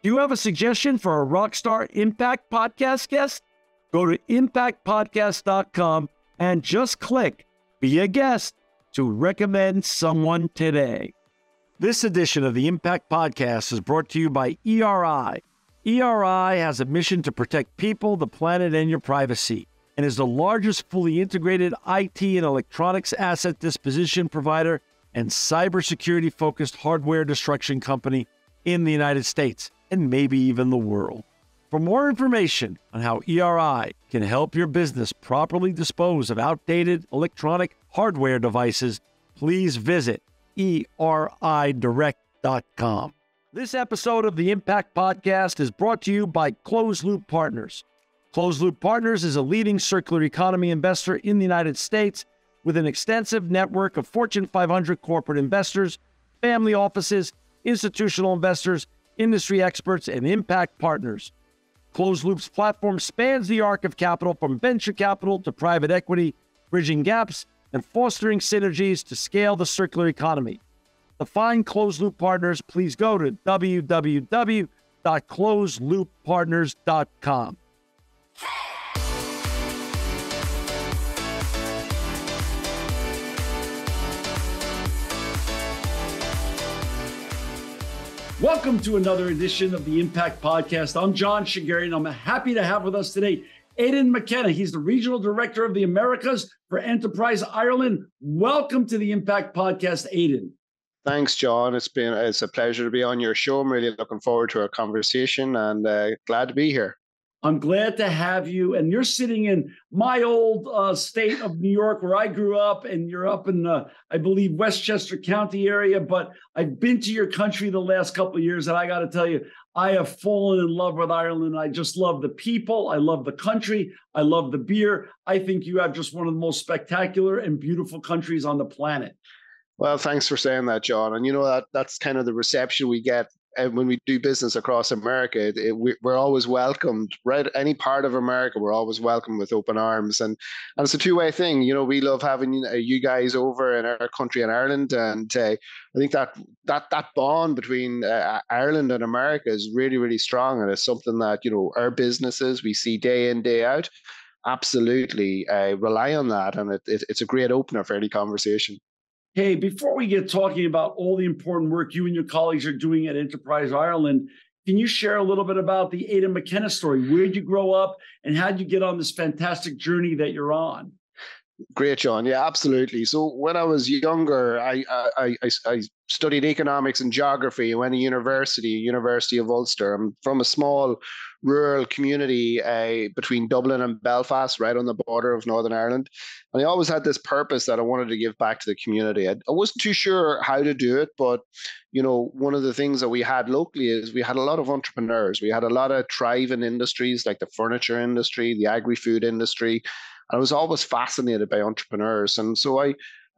Do you have a suggestion for a Rockstar Impact Podcast guest? Go to impactpodcast.com and just click Be a Guest to recommend someone today. This edition of the Impact Podcast is brought to you by ERI. ERI has a mission to protect people, the planet, and your privacy, and is the largest fully integrated IT and electronics asset disposition provider and cybersecurity-focused hardware destruction company in the United States, and maybe even the world. For more information on how ERI can help your business properly dispose of outdated electronic hardware devices, please visit eridirect.com. This episode of the Impact Podcast is brought to you by Closed Loop Partners. Closed Loop Partners is a leading circular economy investor in the United States with an extensive network of Fortune 500 corporate investors, family offices, institutional investors, industry experts, and impact partners. Closed Loop's platform spans the arc of capital from venture capital to private equity, bridging gaps and fostering synergies to scale the circular economy. To find Closed Loop Partners, please go to www.closedlooppartners.com. Welcome to another edition of the Impact Podcast. I'm John Shigeri, and I'm happy to have with us today Aidan McKenna. He's the Regional Director of the Americas for Enterprise Ireland. Welcome to the Impact Podcast, Aidan. Thanks, John. It's a pleasure to be on your show. I'm really looking forward to our conversation and glad to be here. I'm glad to have you. And you're sitting in my old state of New York, where I grew up, and you're up in, I believe, Westchester County area. But I've been to your country the last couple of years, and I got to tell you, I have fallen in love with Ireland. I just love the people. I love the country. I love the beer. I think you have just one of the most spectacular and beautiful countries on the planet. Well, thanks for saying that, John. And you know, that's kind of the reception we get when we do business across America. We're always welcomed, right? Any part of America, we're always welcomed with open arms. And it's a two-way thing. You know, we love having you guys over in our country in Ireland. And I think that bond between Ireland and America is really, really strong. And it's something that, you know, our businesses, we see day in, day out, absolutely rely on that. And it's a great opener for any conversation. Hey, before we get talking about all the important work you and your colleagues are doing at Enterprise Ireland, can you share a little bit about the Aidan McKenna story? Where did you grow up and how did you get on this fantastic journey that you're on? Great, John. Yeah, absolutely. So when I was younger, I studied economics and geography. I went to University of Ulster. I'm from a small rural community between Dublin and Belfast, right on the border of Northern Ireland. And I always had this purpose that I wanted to give back to the community. I wasn't too sure how to do it, but you know, one of the things that we had locally is we had a lot of entrepreneurs. We had a lot of thriving industries like the furniture industry, the agri-food industry. I was always fascinated by entrepreneurs. And so I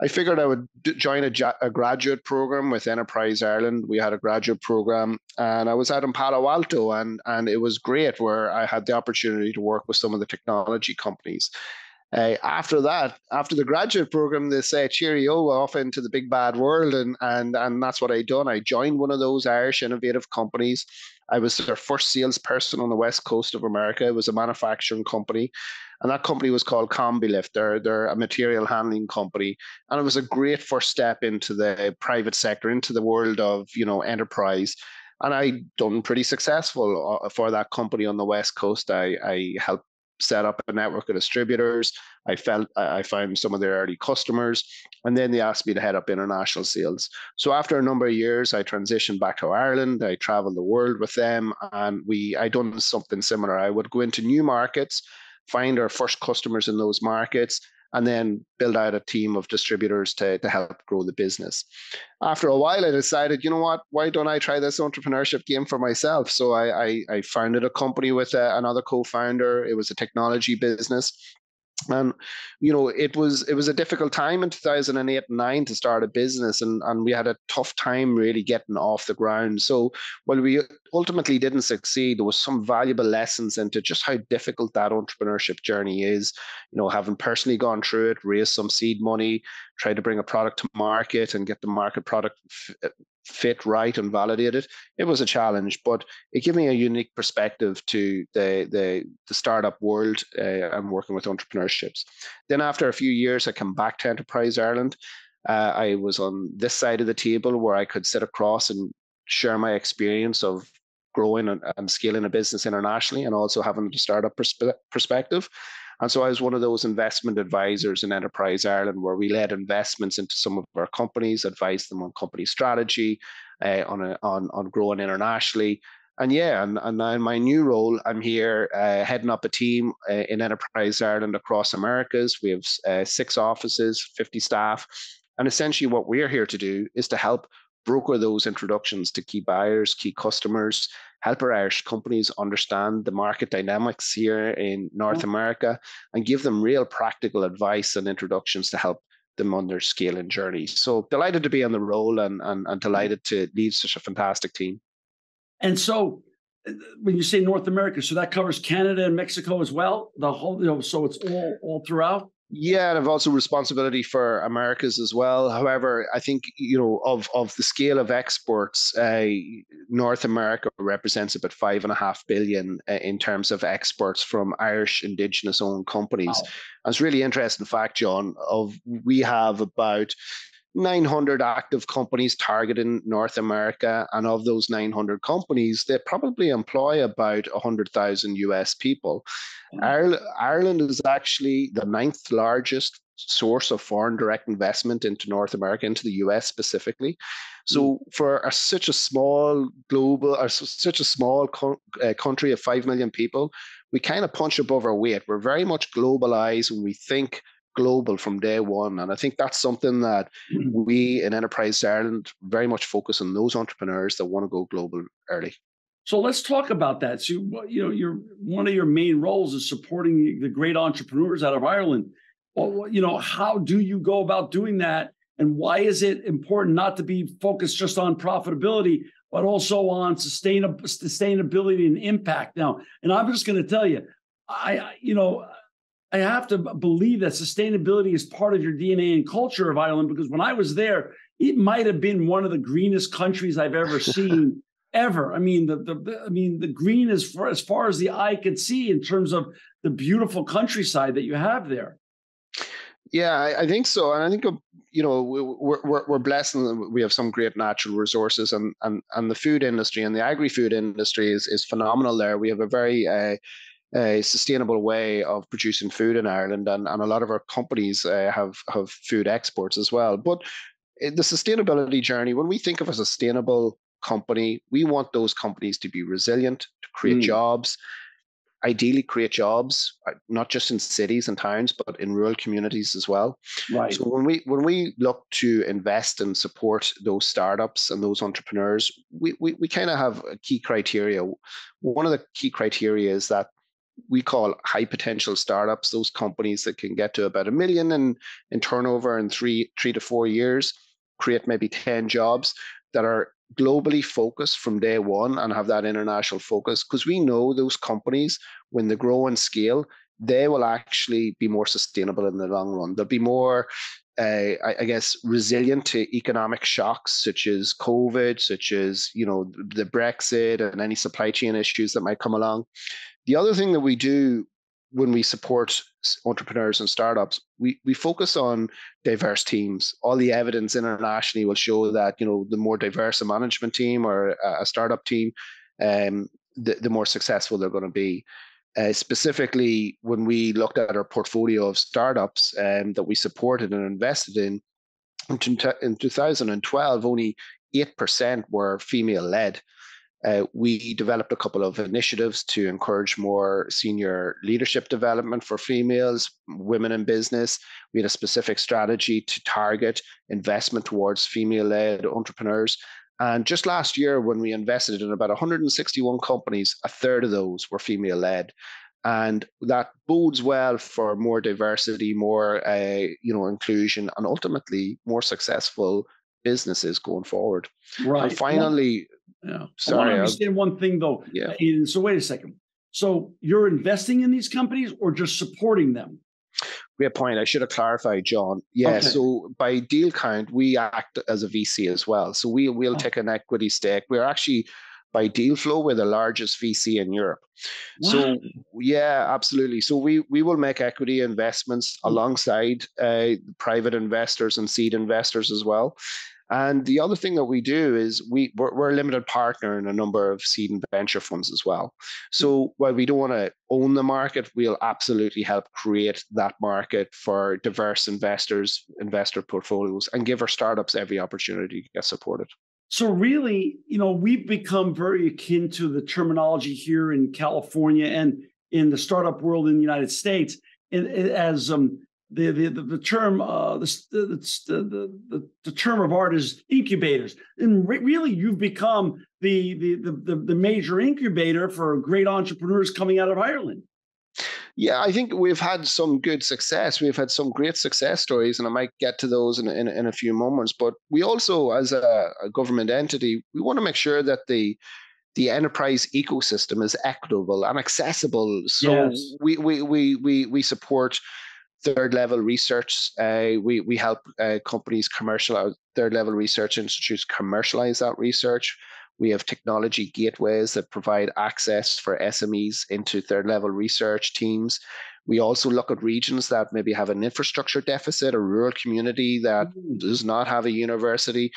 figured I would join a graduate program with Enterprise Ireland. We had a graduate program and I was out in Palo Alto and it was great where I had the opportunity to work with some of the technology companies. After the graduate program, they say, cheerio, off into the big bad world. And that's what I done. I joined one of those Irish innovative companies. I was their first salesperson on the West Coast of America. It was a manufacturing company. And that company was called CombiLift. They're a material handling company. And it was a great first step into the private sector, into the world of, you know, enterprise. And I done pretty successful for that company on the West Coast. I helped set up a network of distributors. I found some of their early customers, and then they asked me to head up international sales. So after a number of years, I transitioned back to Ireland. I traveled the world with them, and I done something similar. I would go into new markets, find our first customers in those markets, and then build out a team of distributors to help grow the business. After a while, I decided, you know what, why don't I try this entrepreneurship game for myself? So I founded a company with another co-founder. It was a technology business. And, you know, it was a difficult time in 2008 and 9 to start a business, and we had a tough time really getting off the ground. So while we ultimately didn't succeed, there was some valuable lessons into just how difficult that entrepreneurship journey is. You know, having personally gone through it, raised some seed money, tried to bring a product to market and get the market product fit right and validated. It was a challenge, but it gave me a unique perspective to the startup world and working with entrepreneurships. Then after a few years, I came back to Enterprise Ireland. I was on this side of the table where I could sit across and share my experience of growing and scaling a business internationally, and also having the startup perspective. And so I was one of those investment advisors in Enterprise Ireland, where we led investments into some of our companies, advised them on company strategy, on growing internationally. And yeah, and now in my new role, I'm here heading up a team in Enterprise Ireland across Americas. We have 6 offices, 50 staff. And essentially what we're here to do is to help broker those introductions to key buyers, key customers, help our Irish companies understand the market dynamics here in North America, and give them real practical advice and introductions to help them on their scaling journey. So delighted to be on the role, and delighted to lead such a fantastic team. And so when you say North America, so that covers Canada and Mexico as well, the whole, so it's all throughout? Yeah, and I've also responsibility for Americas as well. However, I think, of the scale of exports, North America represents about 5.5 billion in terms of exports from Irish Indigenous owned companies. Wow. And it's really interesting fact, John, we have about 900 active companies targeting North America, and of those 900 companies, they probably employ about 100,000 US people. Ireland is actually the 9th largest source of foreign direct investment into North America, into the US specifically. So for such a small country of 5 million people, we kind of punch above our weight. We're very much globalized, and we think global from day one. And I think that's something that we in Enterprise Ireland very much focus on, those entrepreneurs that want to go global early. So let's talk about that. So, you're one of your main roles is supporting the great entrepreneurs out of Ireland. Well, how do you go about doing that? And why is it important not to be focused just on profitability, but also on sustainability and impact? Now, and I'm just going to tell you, I have to believe that sustainability is part of your DNA and culture of Ireland, because when I was there, it might have been one of the greenest countries I've ever seen. Ever. I mean, the green is as far as the eye could see in terms of the beautiful countryside that you have there. Yeah, I think so, and I think we're blessed, and we have some great natural resources, and the food industry and the agri-food industry is phenomenal there. We have a very sustainable way of producing food in Ireland, and a lot of our companies have food exports as well. But the sustainability journey, when we think of a sustainable company, we want those companies to be resilient, to create jobs, ideally create jobs, not just in cities and towns, but in rural communities as well. Right. So when we look to invest and support those startups and those entrepreneurs, we kind of have a key criteria. One of the key criteria is that we call high potential startups, those companies that can get to about $1 million in turnover in 3 to 4 years, create maybe 10 jobs, that are globally focused from day one and have that international focus, because we know those companies, when they grow and scale, they will actually be more sustainable in the long run. They'll be more, I guess, resilient to economic shocks such as COVID, such as the Brexit and any supply chain issues that might come along. The other thing that we do when we support entrepreneurs and startups, we focus on diverse teams. All the evidence internationally will show that the more diverse a management team or a startup team, the more successful they're going to be. Specifically, when we looked at our portfolio of startups that we supported and invested in 2012, only 8% were female-led. We developed a couple of initiatives to encourage more senior leadership development for females, women in business. We had a specific strategy to target investment towards female-led entrepreneurs. And just last year, when we invested in about 161 companies, a third of those were female-led. And that bodes well for more diversity, more inclusion, and ultimately more successful businesses going forward. Right. And finally, sorry, I want to understand one thing though. Yeah. So wait a second. So you're investing in these companies or just supporting them? Great point. I should have clarified, John. Yeah, Okay. so by deal count, we act as a VC as well. So we'll Oh, take an equity stake. We're actually, by deal flow, we're the largest VC in Europe. what? So yeah, absolutely. So we will make equity investments alongside private investors and seed investors as well. And the other thing that we do is we're a limited partner in a number of seed and venture funds as well. So while we don't want to own the market, we'll absolutely help create that market for diverse investors, investor portfolios, and give our startups every opportunity to get supported. So really, we've become very akin to the terminology here in California and in the startup world in the United States, as the term the term of art is incubators, and really you've become the major incubator for great entrepreneurs coming out of Ireland. Yeah, I think we've had some good success. We've had some great success stories, and I might get to those in a few moments. But we also, as a government entity, we want to make sure that the enterprise ecosystem is equitable and accessible. So Yes. we support third level research. We help companies commercialize third level research institutes commercialize that research. We have technology gateways that provide access for SMEs into third level research teams. We also look at regions that maybe have an infrastructure deficit, a rural community that does not have a university,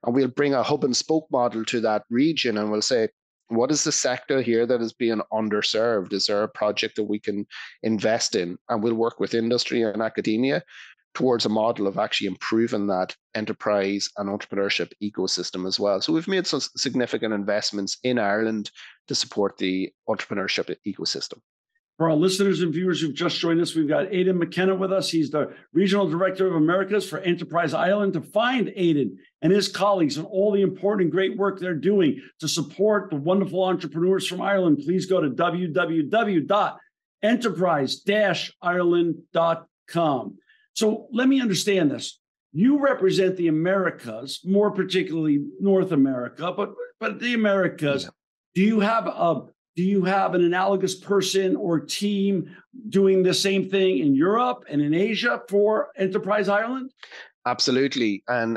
and we'll bring a hub and spoke model to that region, and we'll say, what is the sector here that is being underserved? Is there a project that we can invest in? And we'll work with industry and academia towards a model of actually improving that enterprise and entrepreneurship ecosystem as well. So we've made some significant investments in Ireland to support the entrepreneurship ecosystem. For our listeners and viewers who've just joined us, we've got Aidan McKenna with us. He's the Regional Director of Americas for Enterprise Ireland. To find Aidan and his colleagues and all the important and great work they're doing to support the wonderful entrepreneurs from Ireland, please go to www.enterprise-ireland.com. So let me understand this. You represent the Americas, more particularly North America, but the Americas. Yeah. Do you have an analogous person or team doing the same thing in Europe and in Asia for Enterprise Ireland? Absolutely, and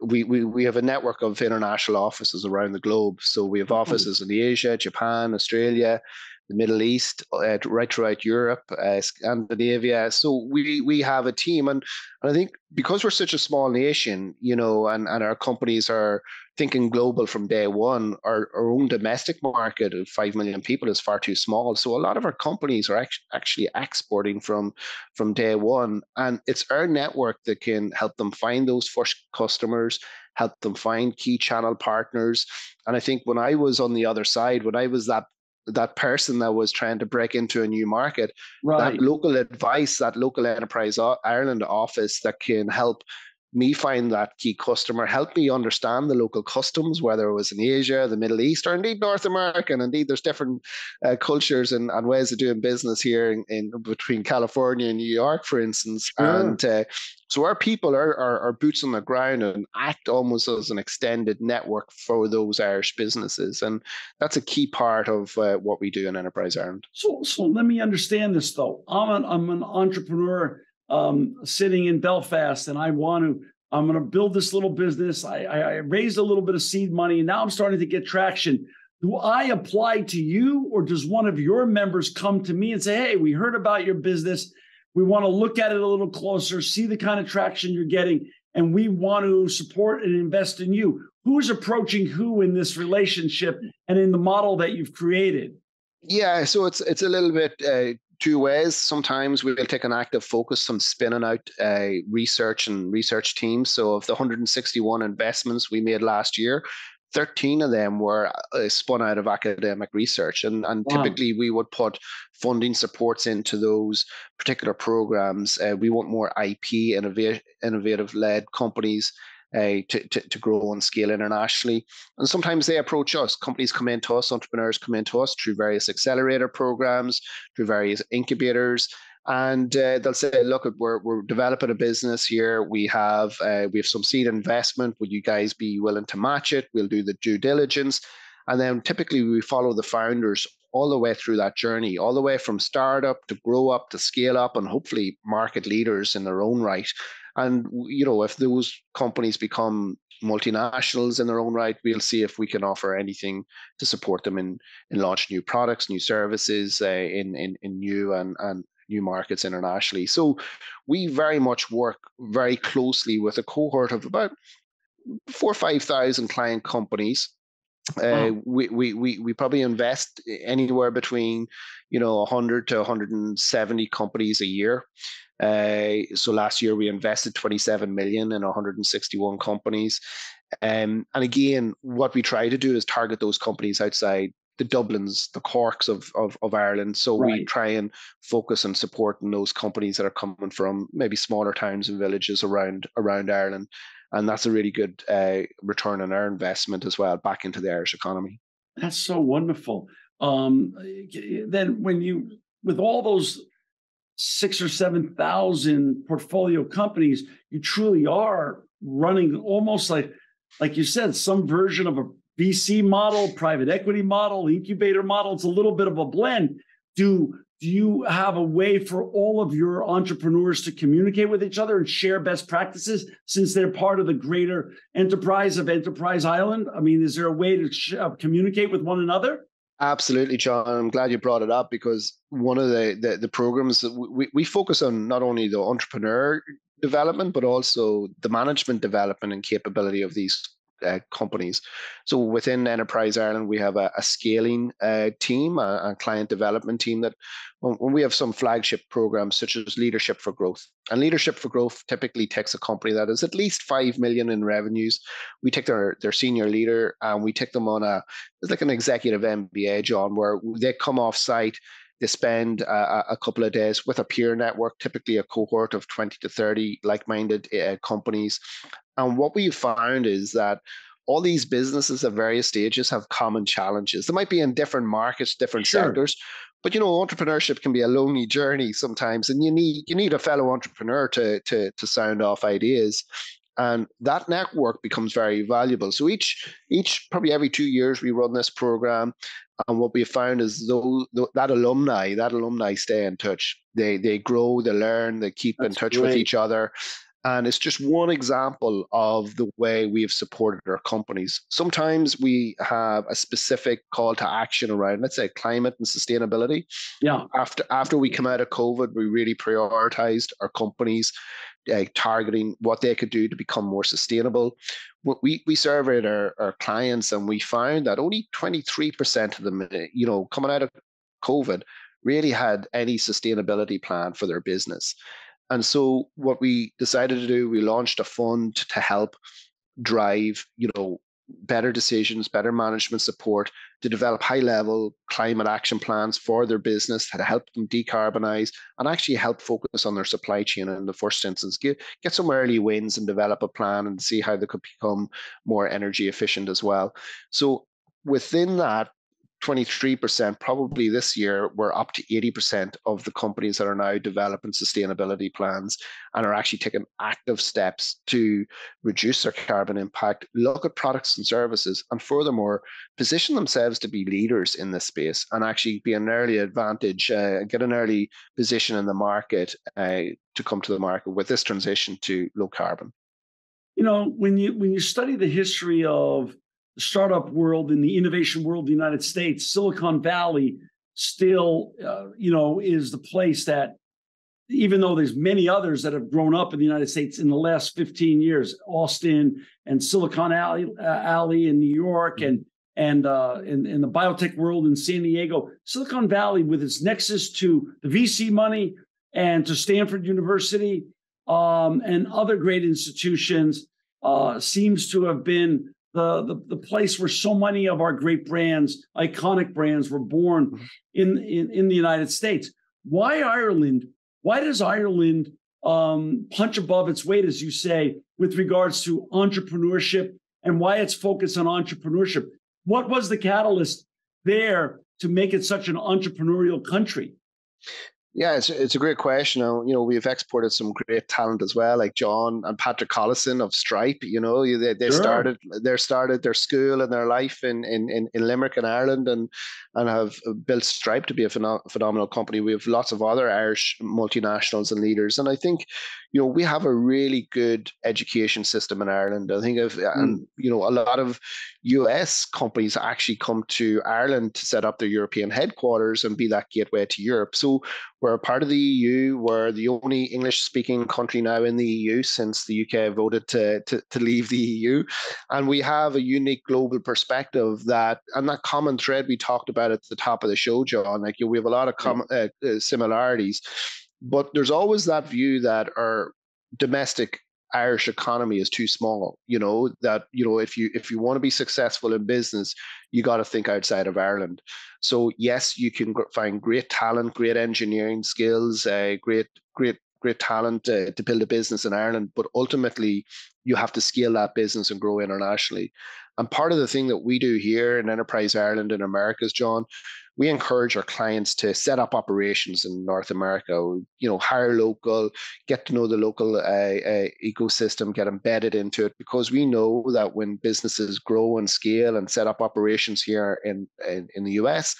we have a network of international offices around the globe. So we have offices in Asia, Japan, Australia, the Middle East, right throughout Europe, Scandinavia. So we have a team, and I think because we're such a small nation, and our companies are thinking global from day one, our own domestic market of 5 million people is far too small. So a lot of our companies are actually exporting from day one, and it's our network that can help them find those first customers, help them find key channel partners. And I think when I was on the other side, when I was that person that was trying to break into a new market, right, that local advice, that local Enterprise Ireland office that can help me find that key customer, help me understand the local customs, whether it was in Asia, the Middle East, or indeed North America. And indeed, there's different cultures and ways of doing business here in between California and New York, for instance. Sure. And so our people are boots on the ground and act almost as an extended network for those Irish businesses. And that's a key part of what we do in Enterprise Ireland. So let me understand this, though. I'm an entrepreneur sitting in Belfast, and I'm going to build this little business. I raised a little bit of seed money, and now I'm starting to get traction. Do I apply to you, or does one of your members come to me and say, hey, we heard about your business. We want to look at it a little closer, see the kind of traction you're getting, and we want to support and invest in you. Who's approaching who in this relationship and in the model that you've created? Yeah, so it's a little bit two ways. Sometimes we'll take an active focus on spinning out research and research teams. So of the 161 investments we made last year, 13 of them were spun out of academic research. And wow, typically we would put funding supports into those particular programs. We want more IP, innovative-led companies to grow and scale internationally. And sometimes they approach us. Companies come into us, entrepreneurs come into us through various accelerator programs, through various incubators. And they'll say, look, we're developing a business here. We have some seed investment. Would you guys be willing to match it? We'll do the due diligence. And then typically we follow the founders all the way through that journey, all the way from startup to grow up to scale up and hopefully market leaders in their own right. And, if those companies become multinationals in their own right, we'll see if we can offer anything to support them in launch new products, new services, in new and new markets internationally. So we very much work very closely with a cohort of about 4,000 or 5,000 client companies. Wow. We probably invest anywhere between 100 to 170 companies a year. So last year we invested 27 million in 161 companies. And again, what we try to do is target those companies outside the Dublins, the Corks of Ireland. So we Right. try and focus on supporting those companies that are coming from maybe smaller towns and villages around Ireland. And that's a really good return on our investment as well back into the Irish economy. That's so wonderful. Then with all those 6 or 7,000 portfolio companies, you truly are running almost like you said, some version of a VC model, private equity model, incubator model. It's a little bit of a blend. Do you have a way for all of your entrepreneurs to communicate with each other and share best practices since they're part of the greater enterprise of Enterprise Island? I mean, is there a way to communicate with one another? Absolutely, John. I'm glad you brought it up because one of the programs that we focus on not only the entrepreneur development, but also the management development and capability of these companies. So within Enterprise Ireland, we have a scaling team, a client development team that when we have some flagship programs such as Leadership for Growth. And Leadership for Growth typically takes a company that is at least 5 million in revenues. We take their senior leader and we take them on it's like an executive MBA, John, where they come off site. They spend a couple of days with a peer network, typically a cohort of 20 to 30 like-minded companies. And what we've found is that all these businesses at various stages have common challenges. They might be in different markets, different Sure. sectors, but entrepreneurship can be a lonely journey sometimes, and you need a fellow entrepreneur to sound off ideas. And that network becomes very valuable. So each probably every 2 years we run this program, and what we found is that alumni stay in touch. They grow, they learn, they keep in That's touch with great. each other. And it's just one example of the way we've supported our companies. Sometimes we have a specific call to action around, let's say, climate and sustainability. Yeah. After we come out of COVID, we really prioritized our companies, targeting what they could do to become more sustainable. We surveyed our clients and we found that only 23% of them, coming out of COVID, really had any sustainability plan for their business. And so what we decided to do, we launched a fund to help drive, better decisions, better management support, to develop high-level climate action plans for their business, to help them decarbonize and actually help focus on their supply chain in the first instance, get some early wins and develop a plan and see how they could become more energy efficient as well. So within that, 23%, probably this year, we're up to 80% of the companies that are now developing sustainability plans and are actually taking active steps to reduce their carbon impact, look at products and services, and furthermore, position themselves to be leaders in this space and actually be an early advantage, get an early position in the market to come to the market with this transition to low carbon. When you study the history of the startup world and the innovation world of the United States, Silicon Valley still, is the place that, even though there's many others that have grown up in the United States in the last 15 years, Austin and Silicon Alley in New York and in the biotech world in San Diego, Silicon Valley with its nexus to the VC money and to Stanford University and other great institutions seems to have been the place where so many of our great brands, iconic brands, were born in the United States. Why Ireland? Why does Ireland punch above its weight, as you say, with regards to entrepreneurship and why it's focused on entrepreneurship? What was the catalyst there to make it such an entrepreneurial country? Yeah, it's a great question. We've exported some great talent as well, like John and Patrick Collison of Stripe. They Sure. started their school and their life in Limerick in Ireland, and have built Stripe to be a phenomenal company. We have lots of other Irish multinationals and leaders, and I think we have a really good education system in Ireland. I think Mm. a lot of US companies actually come to Ireland to set up their European headquarters and be that gateway to Europe. So we're a part of the EU. We're the only English-speaking country now in the EU since the UK voted to leave the EU, and we have a unique global perspective and that common thread we talked about at the top of the show, John. Like we have a lot of Right. similarities, but there's always that view that our domestic Irish economy is too small. That if you want to be successful in business, you got to think outside of Ireland. So yes, you can find great talent, great engineering skills, great talent to build a business in Ireland, but ultimately you have to scale that business and grow internationally. And part of the thing that we do here in Enterprise Ireland in Americas, John, we encourage our clients to set up operations in North America. Hire local, get to know the local ecosystem, get embedded into it, because we know that when businesses grow and scale and set up operations here in the US,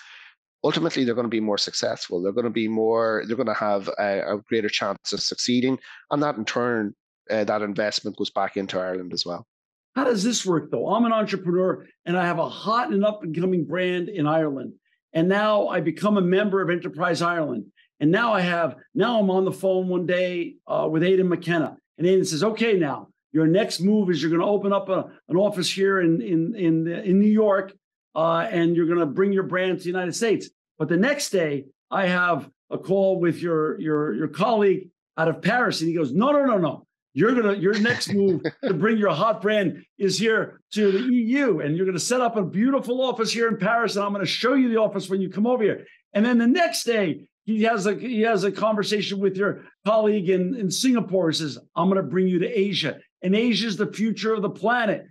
ultimately they're going to be more successful. They're going to have a greater chance of succeeding, and that in turn, that investment goes back into Ireland as well. How does this work though? I'm an entrepreneur and I have a hot and up and coming brand in Ireland. And now I become a member of Enterprise Ireland. And now I'm on the phone one day with Aidan McKenna. And Aidan says, okay, now your next move is you're going to open up an office here in New York, and you're going to bring your brand to the United States. But the next day I have a call with your colleague out of Paris. And he goes, no. Your next move to bring your hot brand is here to the EU, and you're going to set up a beautiful office here in Paris, and I'm going to show you the office when you come over here. And then the next day, he has a conversation with your colleague in Singapore. He says, "I'm going to bring you to Asia, and Asia is the future of the planet."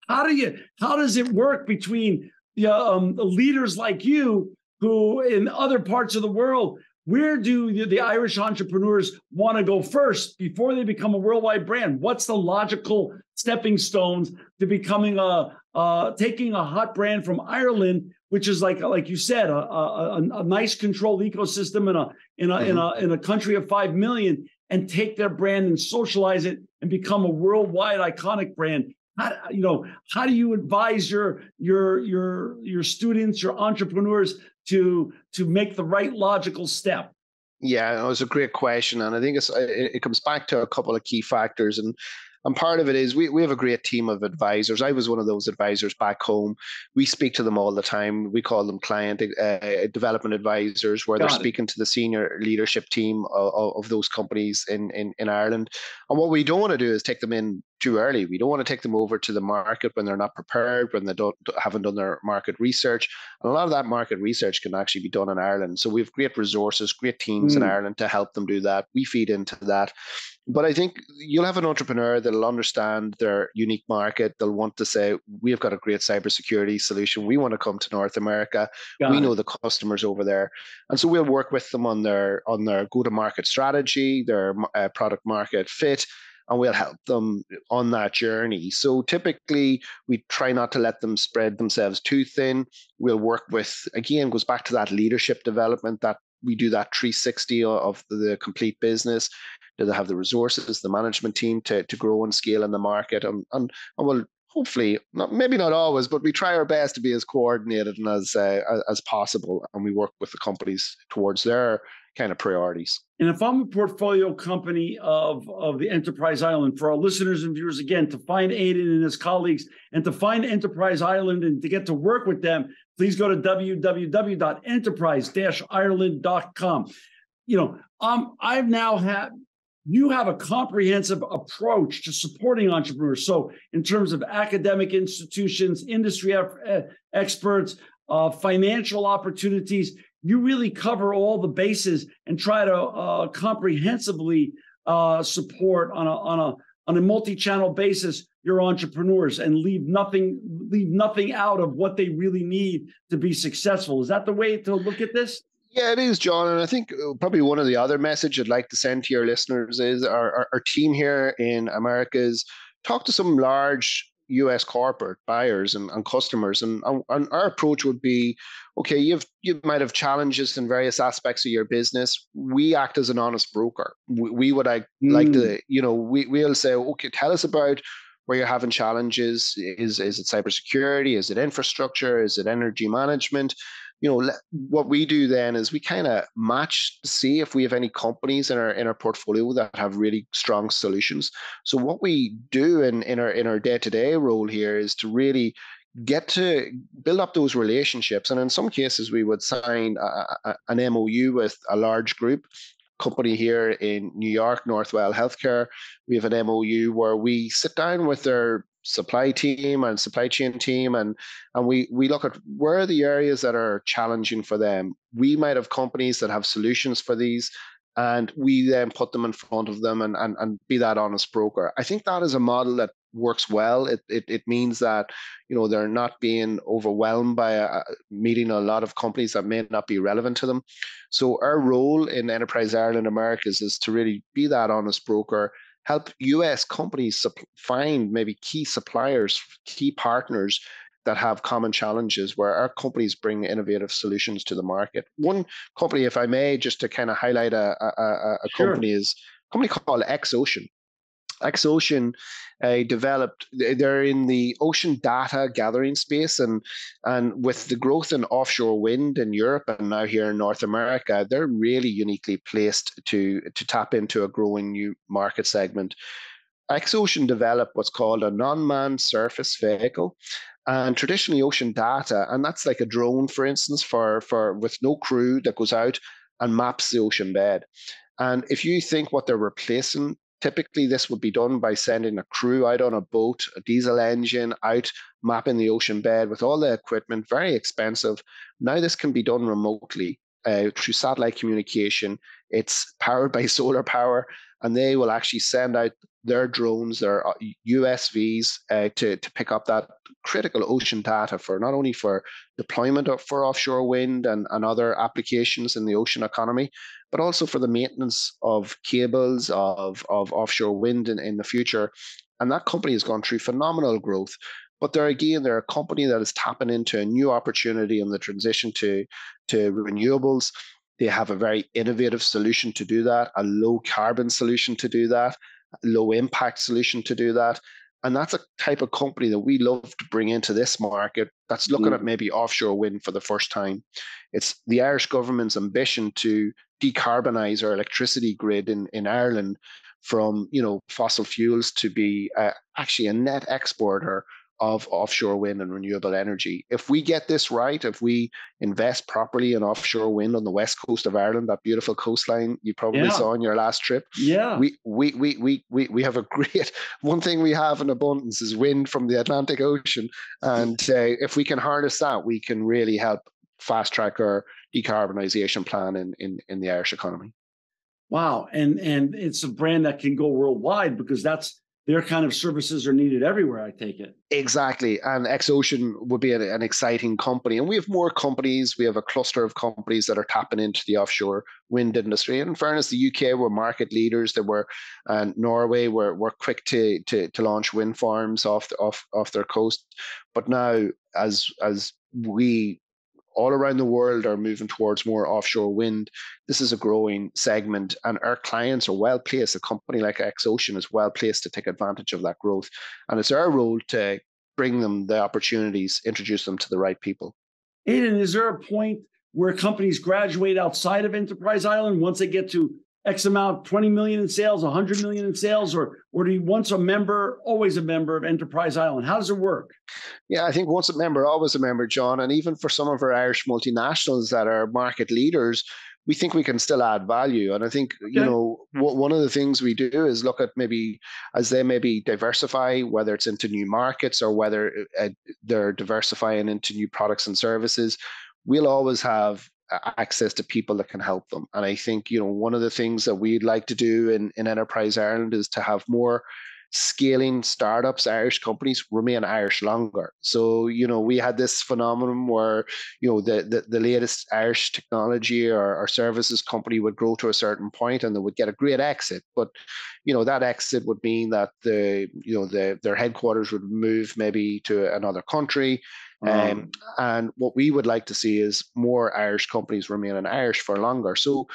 How does it work between the leaders like you who in other parts of the world? Where do the Irish entrepreneurs want to go first before they become a worldwide brand? What's the logical stepping stones to becoming taking a hot brand from Ireland, which is like you said, a nice controlled ecosystem in a country of 5 million, and take their brand and socialize it and become a worldwide iconic brand? How do you advise your students, your entrepreneurs to make the right logical step? Yeah, it was a great question, and I think it comes back to a couple of key factors, and part of it is we have a great team of advisors. I was one of those advisors back home. We speak to them all the time. We call them client development advisors, where they're speaking to the senior leadership team of those companies in Ireland. And what we don't want to do is take them in too early. We don't want to take them over to the market when they're not prepared, when they haven't done their market research. And a lot of that market research can actually be done in Ireland. So we have great resources, great teams in Ireland to help them do that. We feed into that. But I think you'll have an entrepreneur that'll understand their unique market. They'll want to say, we've got a great cybersecurity solution. We want to come to North America. We know the customers over there. And so we'll work with them on their go-to-market strategy, their product market fit, and we'll help them on that journey. So typically, we try not to let them spread themselves too thin. We'll work with, again, goes back to that leadership development, that we do that 360 of the complete business. Do they have the resources, the management team to grow and scale in the market? And we'll hopefully, maybe not always, but we try our best to be as coordinated and as possible. And we work with the companies towards their kind of priorities. And if I'm a portfolio company of the Enterprise Island, for our listeners and viewers, again, to find Aidan and his colleagues and to find Enterprise Island and to get to work with them, please go to www.enterprise-ireland.com. You have a comprehensive approach to supporting entrepreneurs. So in terms of academic institutions, industry experts, financial opportunities, you really cover all the bases and try to comprehensively support on a multi-channel basis your entrepreneurs and leave nothing out of what they really need to be successful. Is that the way to look at this? Yeah, it is, John. And I think probably one of the other message I'd like to send to your listeners is our team here in America is talk to some large US corporate buyers and customers. And our approach would be, okay, you might have challenges in various aspects of your business. We act as an honest broker. We would like Mm, to, we'll say, okay, tell us about where you're having challenges. Is it cybersecurity? Is it infrastructure? Is it energy management? What we do then is we kind of match to see if we have any companies in our portfolio that have really strong solutions. So what we do in our day-to-day role here is to really get to build up those relationships. And in some cases, we would sign an MOU with a large group company here in New York, Northwell Healthcare. We have an MOU where we sit down with their supply team and supply chain team, and we look at where are the areas that are challenging for them. We might have companies that have solutions for these, and we then put them in front of them and be that honest broker. I think that is a model that works well. It means that they're not being overwhelmed by meeting a lot of companies that may not be relevant to them. So our role in Enterprise Ireland Americas is to really be that honest broker, help US companies find maybe key suppliers, key partners that have common challenges where our companies bring innovative solutions to the market. One company, if I may, just to kind of highlight a sure. company, is a company called Ocean. Ocean developed. They're in the ocean data gathering space, and with the growth in offshore wind in Europe and now here in North America, they're really uniquely placed to tap into a growing new market segment. Ocean developed what's called a non-manned surface vehicle, and traditionally ocean data, and that's like a drone, for instance, for with no crew that goes out and maps the ocean bed. And if you think what they're replacing, typically this would be done by sending a crew out on a boat, a diesel engine out, mapping the ocean bed with all the equipment, very expensive. Now this can be done remotely through satellite communication. It's powered by solar power, and they will actually send out their drones, their USVs, to pick up that critical ocean data for not only for deployment for offshore wind and other applications in the ocean economy, but also for the maintenance of cables of offshore wind in the future. And that company has gone through phenomenal growth. But they're a company that is tapping into a new opportunity in the transition to renewables. They have a very innovative solution to do that, a low carbon solution to do that, a low impact solution to do that. And that's a type of company that we love to bring into this market that's looking at Mm, maybe offshore wind for the first time. It's the Irish government's ambition to decarbonize our electricity grid in Ireland from fossil fuels to be actually a net exporter of offshore wind and renewable energy. If we get this right, if we invest properly in offshore wind on the west coast of Ireland, that beautiful coastline you probably yeah. saw on your last trip, Yeah. we have a great one thing we have in abundance is wind from the Atlantic Ocean, and if we can harness that, we can really help fast track our decarbonization plan in the Irish economy. Wow. And it's a brand that can go worldwide because that's their kind of services are needed everywhere, I take it. Exactly. And Ocean would be an exciting company. And we have more companies. We have a cluster of companies that are tapping into the offshore wind industry. And in fairness, the UK were market leaders. There were, and Norway were quick to launch wind farms off their coast. But now, as we all around the world are moving towards more offshore wind. This is a growing segment, and our clients are well placed. A company like Ocean is well placed to take advantage of that growth. And it's our role to bring them the opportunities, introduce them to the right people. Aidan, is there a point where companies graduate outside of Enterprise Island once they get to X amount, 20 million in sales, 100 million in sales, or do you once a member, always a member of Enterprise Island? How does it work? Yeah, I think once a member, always a member, John. And even for some of our Irish multinationals that are market leaders, we think we can still add value. And I think, Okay. one of the things we do is look at maybe as they maybe diversify, whether it's into new markets or whether they're diversifying into new products and services, we'll always have access to people that can help them. And I think, one of the things that we'd like to do in Enterprise Ireland is to have more scaling startups, Irish companies remain Irish longer. So, we had this phenomenon where, the latest Irish technology or services company would grow to a certain point and they would get a great exit. But, that exit would mean that their headquarters would move maybe to another country. And what we would like to see is more Irish companies remaining Irish for longer. So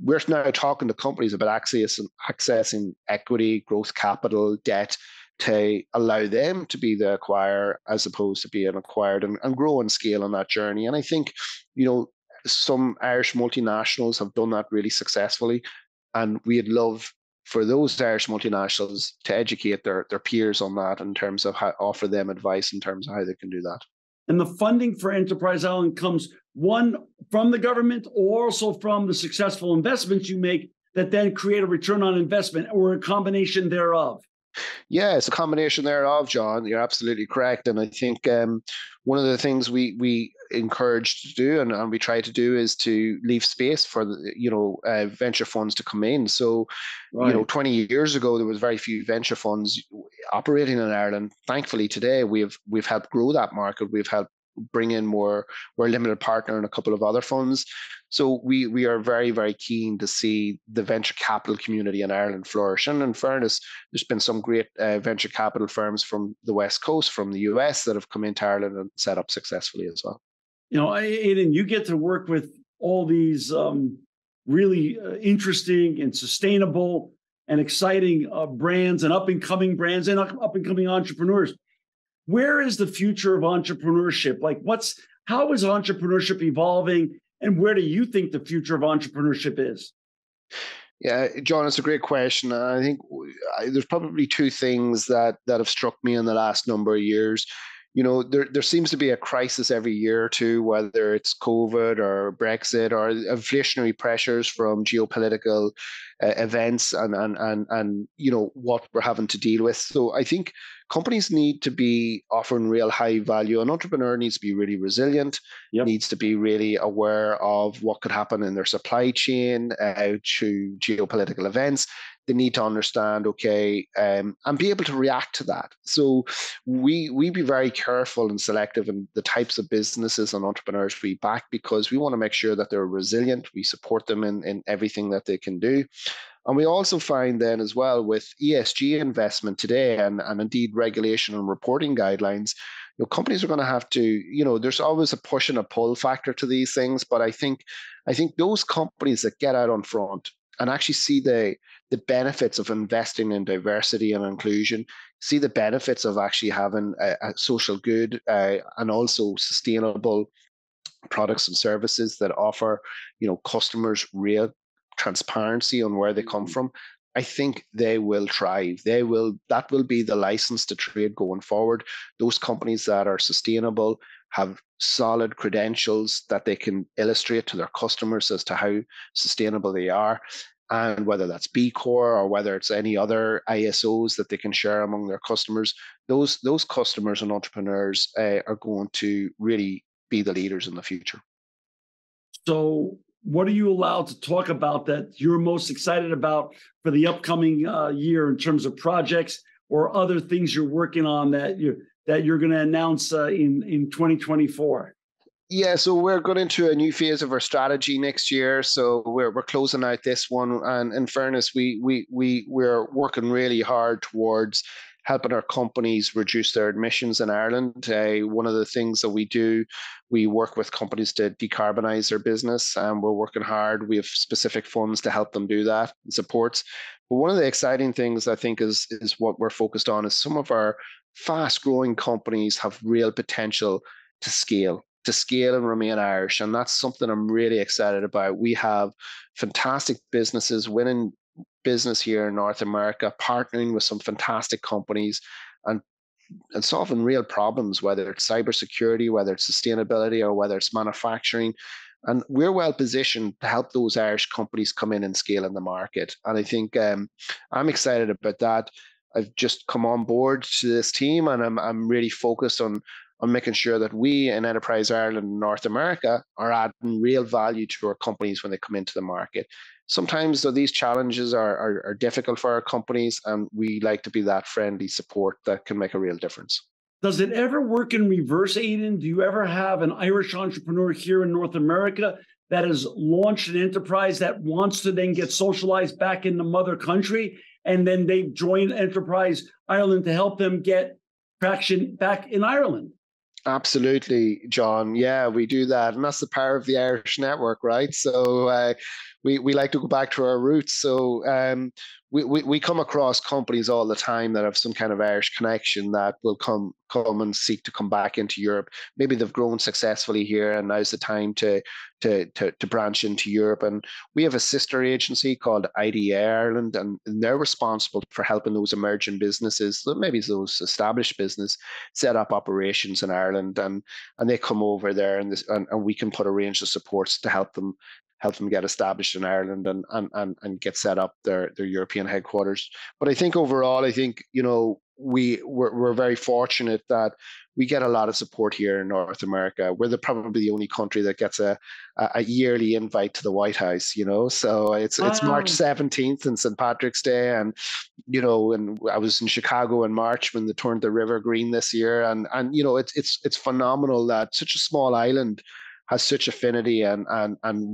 we're now talking to companies about accessing equity, growth capital, debt to allow them to be the acquirer as opposed to being acquired and grow and scale on that journey. And I think, some Irish multinationals have done that really successfully. And we'd love for those Irish multinationals to educate their peers on that in terms of how offer them advice in terms of how they can do that. And the funding for Enterprise Island comes, one, from the government, or also from the successful investments you make that then create a return on investment, or a combination thereof. Yeah, it's a combination thereof, John. You're absolutely correct. And I think one of the things we encourage to do and we try to do is to leave space for the, venture funds to come in. So, Right. 20 years ago, there was very few venture funds operating in Ireland. Thankfully, today we've helped grow that market. We've helped bring in more. We're a limited partner in a couple of other funds. So we are very, very keen to see the venture capital community in Ireland flourish. And in fairness, there's been some great venture capital firms from the West Coast, from the US, that have come into Ireland and set up successfully as well. Aidan, you get to work with all these really interesting and sustainable and exciting brands and up-and-coming brands and up-and-coming entrepreneurs. Where is the future of entrepreneurship? Like, how is entrepreneurship evolving, and where do you think the future of entrepreneurship is? Yeah, John, it's a great question. I think there's probably two things that have struck me in the last number of years. There seems to be a crisis every year or two, whether it's COVID or Brexit or inflationary pressures from geopolitical events and what we're having to deal with. So I think companies need to be offering real high value. An entrepreneur needs to be really resilient, needs to be really aware of what could happen in their supply chain to geopolitical events. They need to understand, and be able to react to that. So we be very careful and selective in the types of businesses and entrepreneurs we back, because we want to make sure that they're resilient. We support them in everything that they can do. And we also find then as well with ESG investment today and indeed regulation and reporting guidelines, companies are going to have to, there's always a push and a pull factor to these things. But I think those companies that get out on front and actually see the benefits of investing in diversity and inclusion, see the benefits of actually having a social good and also sustainable products and services that offer, customers real transparency on where they come from, I think they will thrive. That will be the license to trade going forward. Those companies that are sustainable, have solid credentials that they can illustrate to their customers as to how sustainable they are. And whether that's B Corp or whether it's any other ISOs that they can share among their customers, those customers and entrepreneurs are going to really be the leaders in the future. So what are you allowed to talk about that you're most excited about for the upcoming year in terms of projects or other things you're working on that you're going to announce in 2024? Yeah, so we're going into a new phase of our strategy next year. So we're closing out this one, and in fairness, we're working really hard towards helping our companies reduce their emissions in Ireland. One of the things that we do, we work with companies to decarbonize their business, and we're working hard. We have specific funds to help them do that and supports. But one of the exciting things I think is what we're focused on is some of our fast-growing companies have real potential to scale and remain Irish. And that's something I'm really excited about. We have fantastic businesses winning business here in North America, partnering with some fantastic companies and solving real problems, whether it's cybersecurity, whether it's sustainability, or whether it's manufacturing. And we're well positioned to help those Irish companies come in and scale in the market. And I think I'm excited about that. I've just come on board to this team, and I'm really focused on making sure that we in Enterprise Ireland and North America are adding real value to our companies when they come into the market. sometimes though these challenges are difficult for our companies, and we like to be that friendly support that can make a real difference. Does it ever work in reverse, Aidan? Do you ever have an Irish entrepreneur here in North America that has launched an enterprise that wants to then get socialized back in the mother country, and then they join Enterprise Ireland to help them get traction back in Ireland? Absolutely, John. Yeah, we do that, and that's the power of the Irish network, right? So we like to go back to our roots. So we come across companies all the time that have some kind of Irish connection that will come and seek to come back into Europe. Maybe they've grown successfully here, and now's the time to branch into Europe. And we have a sister agency called IDA Ireland, and they're responsible for helping those emerging businesses, maybe those established business, set up operations in Ireland, and they come over there, and we can put a range of supports to help them get established in Ireland and get set up their European headquarters. But I think overall, we're very fortunate that we get a lot of support here in North America. We're probably the only country that gets a yearly invite to the White House, So it's March 17th and St. Patrick's Day, and and I was in Chicago in March when they turned the river green this year, and it's phenomenal that such a small island has such affinity and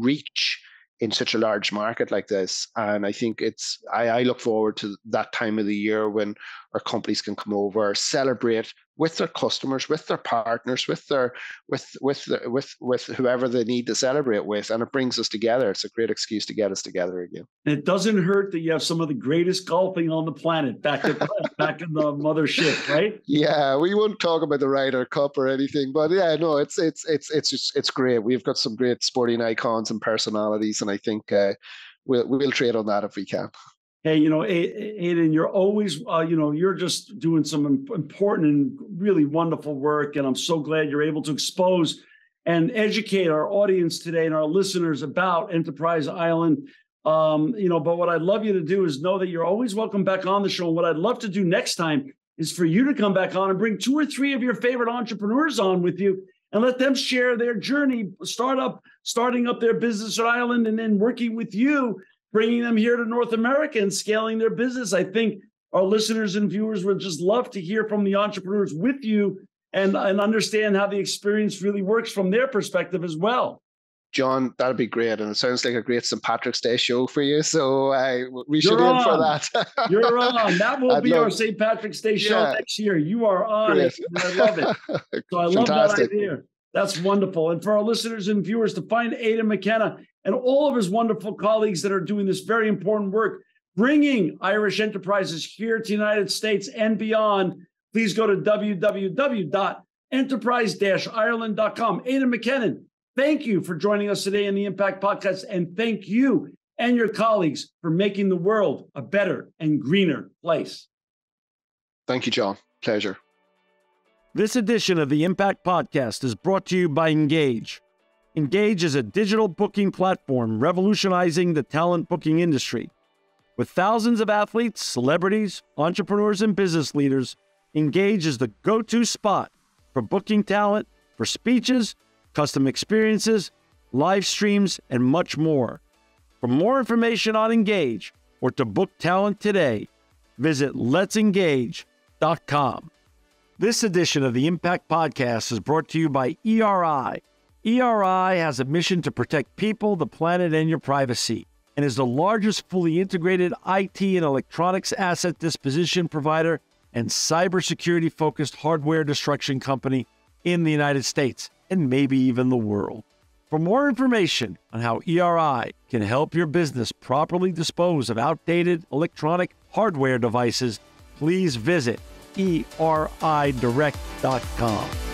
reach in such a large market like this. And I think I look forward to that time of the year when our companies can come over, celebrate with their customers, with their partners, with whoever they need to celebrate with, and it brings us together. It's a great excuse to get us together again. And it doesn't hurt that you have some of the greatest golfing on the planet back in the mothership, right? Yeah, we won't talk about the Ryder Cup or anything, but yeah, no, it's great. We've got some great sporting icons and personalities, and I think we'll trade on that if we can. Hey, Aidan, you're always, you're just doing some important and really wonderful work. And I'm so glad you're able to expose and educate our audience today and our listeners about Enterprise Ireland. But what I'd love you to do is know that you're always welcome back on the show. And what I'd love to do next time is for you to come back on and bring 2 or 3 of your favorite entrepreneurs on with you and let them share their journey, starting up their business in Ireland, and then working with you, bringing them here to North America and scaling their business. I think our listeners and viewers would just love to hear from the entrepreneurs with you and understand how the experience really works from their perspective as well. John, that'd be great. And it sounds like a great St. Patrick's Day show for you. So we should aim for that. You're on. That will be our St. Patrick's Day show next year. You are on it. I love it. So I love that idea. That's wonderful. And for our listeners and viewers, to find Aidan McKenna and all of his wonderful colleagues that are doing this very important work, bringing Irish enterprises here to the United States and beyond, please go to www.enterprise-ireland.com. Aidan McKenna, thank you for joining us today in the Impact Podcast, and thank you and your colleagues for making the world a better and greener place. Thank you, John. Pleasure. This edition of the Impact Podcast is brought to you by Engage. Engage is a digital booking platform revolutionizing the talent booking industry. With thousands of athletes, celebrities, entrepreneurs, and business leaders, Engage is the go-to spot for booking talent, for speeches, custom experiences, live streams, and much more. For more information on Engage or to book talent today, visit letsengage.com. This edition of the Impact Podcast is brought to you by ERI. ERI has a mission to protect people, the planet, and your privacy, and is the largest fully integrated IT and electronics asset disposition provider and cybersecurity-focused hardware destruction company in the United States, and maybe even the world. For more information on how ERI can help your business properly dispose of outdated electronic hardware devices, please visit eridirect.com.